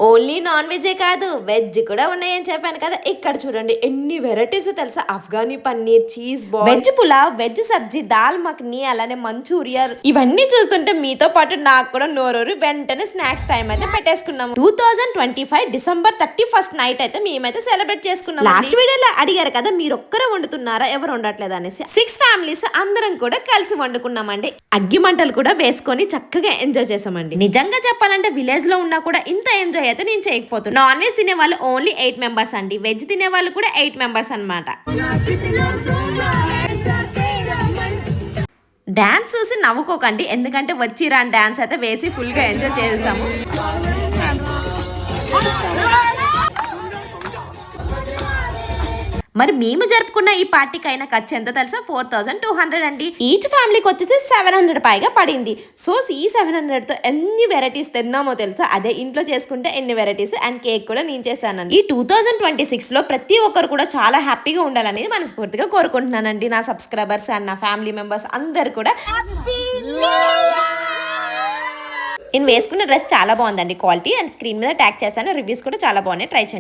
Only non వెజే కాదు veg కూడా ఉన్నాయని చెప్పాను కదా. ఇక్కడ చూడండి ఎన్ని వెరైటీస్ తెలుసా. Afghani paneer, cheese ball, veg pulao, veg sabzi, dal makhani, అలానే మంచూరియా. ఇవన్నీ చూస్తుంటే మీతో పాటు నాకు కూడా నోరూరు. వెంటనే స్నాక్స్ టైం అయితే పెట్టేసుకున్నాము. 2025 డిసెంబర్ 31 నైట్ అయితే మేమైతే సెలబ్రేట్ చేసుకున్నాం. లాస్ట్ వీడియోలో అడిగారు కదా మీరు ఒక్కరే వండుతున్నారా ఎవరు వండట్లేదు అనేసి. 6 ఫ్యామిలీస్ అందరం కూడా కలిసి వండుకున్నామండి. అగ్గి మంటలు కూడా వేసుకొని చక్కగా ఎంజాయ్ చేసామండి. నిజంగా చెప్పాలంటే విలేజ్ లో ఉన్నా కూడా ఇంత ఎంజాయ్ అయితే నేను చేయకపోతున్నాను. నాన్ వెజ్ తినే వాళ్ళు ఓన్లీ 8 మెంబర్స్ అండి. వెజ్ తినే వాళ్ళు కూడా 8 మెంబర్స్ అనమాట. డాన్స్ చూసి నవ్వుకోకండి, ఎందుకంటే వచ్చి రాని డాన్స్ అయితే వేసి ఫుల్ గా ఎంజాయ్ చేసాము. మరి మేము జరుపుకున్న ఈ పార్టీకి అయిన ఖర్చు ఎంత తెలుసా? 4200 అండి. ఈచ్ ఫ్యామిలీకి వచ్చేసి 700 పైగా పడింది. సో ఈ 700 తో ఎన్ని వెరైటీస్ తిన్నామో తెలుసా. అదే ఇంట్లో చేసుకుంటే ఎన్ని వెరైటీస్. అండ్ కేక్ కూడా నేను చేశానండి. ఈ 2026 లో ప్రతి ఒక్కరు కూడా చాలా హ్యాపీగా ఉండాలనేది మనస్ఫూర్తిగా కోరుకుంటున్నానండి. నా సబ్స్క్రైబర్స్ అండ్ నా ఫ్యామిలీ మెంబర్స్ అందరు కూడా. నేను వేసుకున్న డ్రెస్ చాలా బాగుందండి, క్వాలిటీ. అండ్ స్క్రీన్ మీద ట్యాగ్ చేశాను, రివ్యూస్ కూడా చాలా బాగున్నాయి, ట్రై చేయండి.